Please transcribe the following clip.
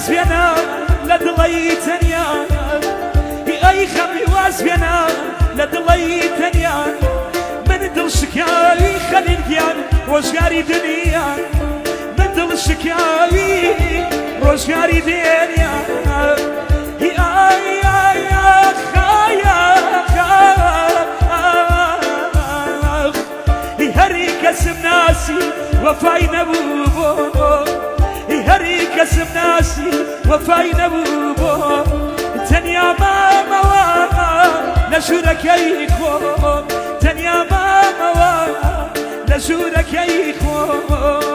واز بينا لدلي تنيا اي خمي واز بينا لدلي تنيا من دل شكاي خلي الجيان روزگاری دنيا من دل شكاي روزگاری دنيا هري كسم ناسي وفاي نبوبو هري كسم ناسي وفاي نبوبو تنيا ماما نشورك يخو تنيا ماما نشورك يخو